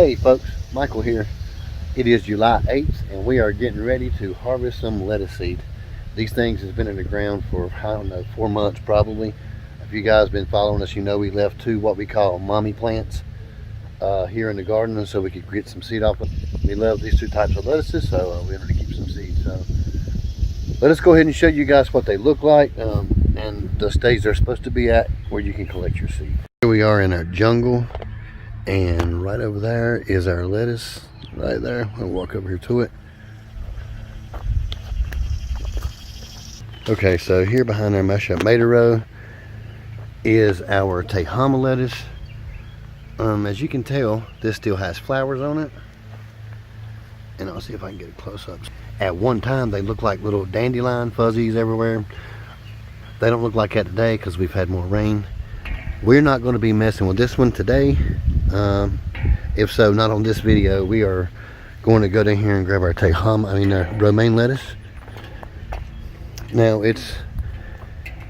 Hey folks, Michael here. It is July 8th and we are getting ready to harvest some lettuce seed. These things has been in the ground for, I don't know, 4 months probably. If you guys been following us, you know we left 2 what we call mommy plants here in the garden so we could get some seed off of. We love these 2 types of lettuces, so we wanted to keep some seed. So let us go ahead and show you guys what they look like and the stage they're supposed to be at where you can collect your seed. Here we are in our jungle. And right over there is our lettuce, right there. I'll walk over here to it. Okay, so here behind our mashed up tomato row is our Tehama lettuce. As you can tell, this still has flowers on it. And I'll see if I can get it close up. At one time, they looked like little dandelion fuzzies everywhere. They don't look like that today because we've had more rain. We're not going to be messing with this one today. If so, not on this video. We are going to go down here and grab our romaine lettuce. Now it's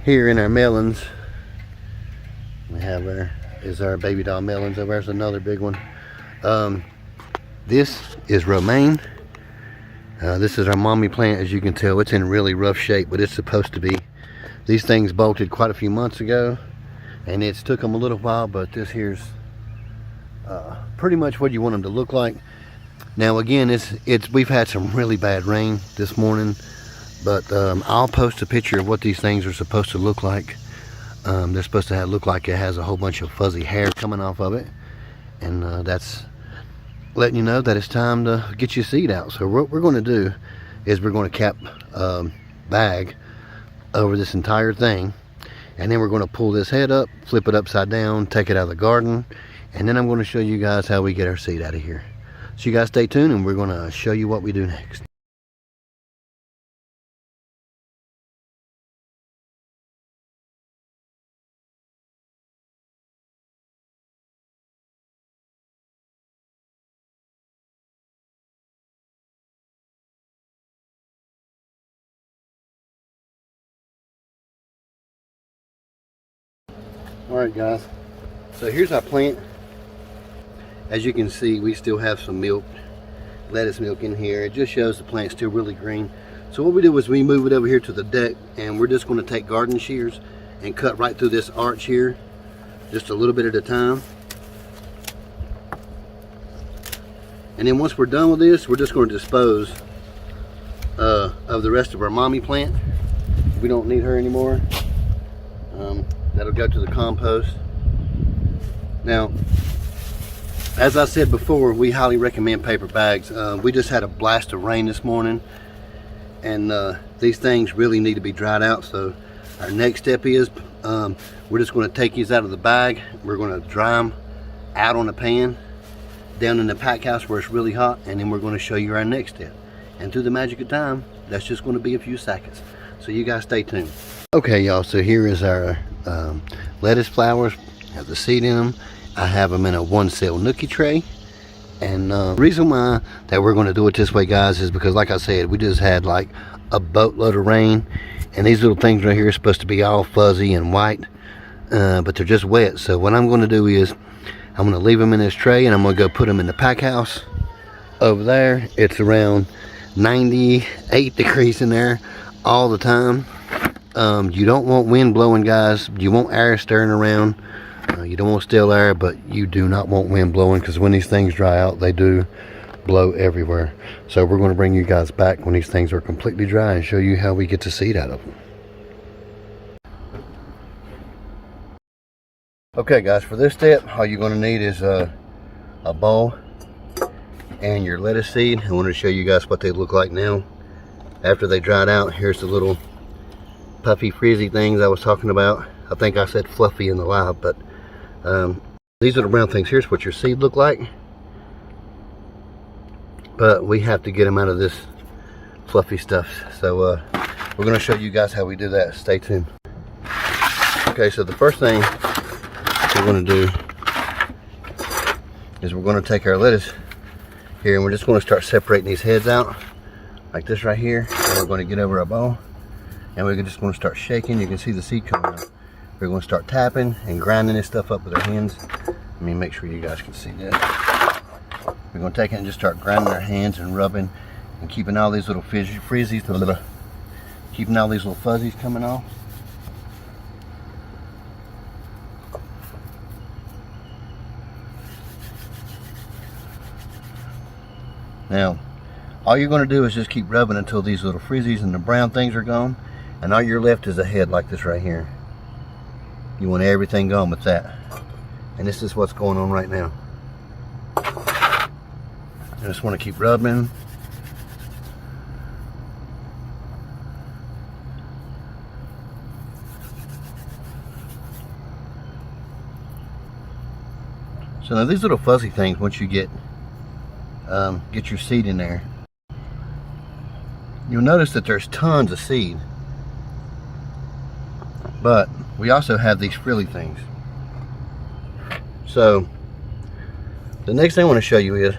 here in our melons. We have our baby doll melons. Over there's another big one. This is romaine. This is our mommy plant. As you can tell, it's in really rough shape, but it's supposed to be. These things bolted quite a few months ago, and it's took them a little while, but this here's pretty much what you want them to look like. Now again, we've had some really bad rain this morning, but I'll post a picture of what these things are supposed to look like. They're supposed to look like it has a whole bunch of fuzzy hair coming off of it, and that's letting you know that it's time to get your seed out. So what we're going to do is we're going to cap bag over this entire thing, and then we're going to pull this head up, flip it upside down, take it out of the garden, and then I'm going to show you guys how we get our seed out of here. So you guys stay tuned and we're going to show you what we do next. Alright guys, so here's our plant. As you can see, we still have some milk, lettuce milk in here. It just shows the plant's still really green. So what we do is we move it over here to the deck, and we're just going to take garden shears and cut right through this arch here, just a little bit at a time. And then once we're done with this, we're just going to dispose of the rest of our mommy plant. We don't need her anymore. That'll go to the compost. Now, as I said before, we highly recommend paper bags. We just had a blast of rain this morning, and these things really need to be dried out. So our next step is we're just going to take these out of the bag. We're going to dry them out on the pan down in the pack house where it's really hot, and then we're going to show you our next step. And through the magic of time, that's just going to be a few seconds. So you guys stay tuned. Okay y'all, so here is our lettuce flowers. Have the seed in them. I have them in a 1-cell nookie tray. And the reason why that we're going to do it this way, guys, is because, like I said, we just had like a boatload of rain, and these little things right here are supposed to be all fuzzy and white, but they're just wet. So what I'm going to do is I'm going to leave them in this tray, and I'm going to go put them in the pack house over there. It's around 98 degrees in there all the time. You don't want wind blowing, guys. You want air stirring around. You don't want still air, but you do not want wind blowing, because when these things dry out, they do blow everywhere. So we're going to bring you guys back when these things are completely dry and show you how we get the seed out of them. Okay guys, for this step, all you're going to need is a bowl and your lettuce seed. I want to show you guys what they look like now after they dried out. Here's the little puffy frizzy things I was talking about. I think I said fluffy in the live, but these are the brown things. Here's what your seed look like, but we have to get them out of this fluffy stuff. So we're going to show you guys how we do that. Stay tuned. Okay, so the first thing we're going to do is we're going to take our lettuce here, and we're just going to start separating these heads out like this right here, and we're going to get over our bowl, and we're just going to start shaking. You can see the seed coming out. We're going to start tapping and grinding this stuff up with our hands. Let me make sure you guys can see that. we're going to take it and just start grinding our hands and rubbing and keeping all these little frizzies, keeping all these little fuzzies coming off. Now, all you're going to do is just keep rubbing until these little frizzies and the brown things are gone, and all you're left is a head like this right here. You want everything gone with that. And this is what's going on right now. I just want to keep rubbing. So now these little fuzzy things, once you get your seed in there, you'll notice that there's tons of seed. But we also have these frilly things. So the next thing I want to show you is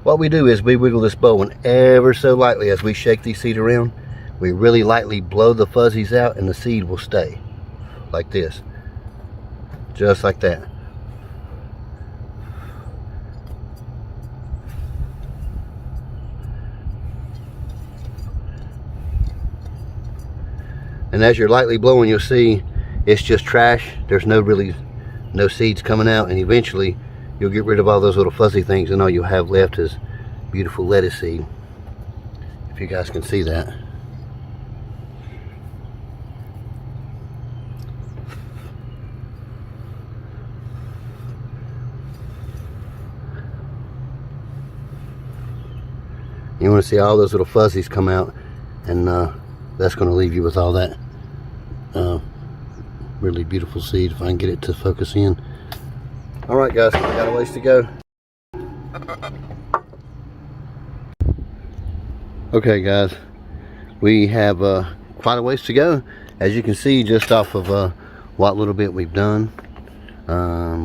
what we do is we wiggle this bowl, and ever so lightly as we shake these seed around, we really lightly blow the fuzzies out and the seed will stay like this, just like that. And as you're lightly blowing, you'll see it's just trash. There's no seeds coming out, and eventually you'll get rid of all those little fuzzy things, and all you'll have left is beautiful lettuce seed. If you guys can see that. You want to see all those little fuzzies come out, and that's going to leave you with all that really beautiful seed, if I can get it to focus in. Alright guys, we got a ways to go. Okay guys, we have quite a ways to go. As you can see, just off of what little bit we've done,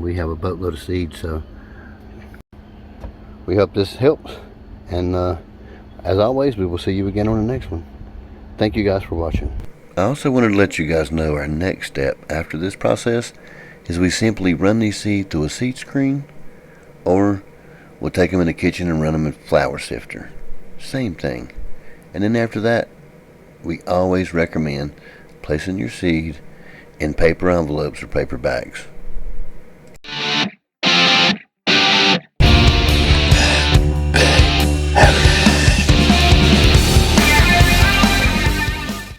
we have a boatload of seed, so we hope this helps, and as always, we will see you again on the next one. Thank you guys for watching. I also wanted to let you guys know our next step after this process is we simply run these seeds through a seed screen, or we'll take them in the kitchen and run them in flour sifter. Same thing. And then after that, we always recommend placing your seed in paper envelopes or paper bags.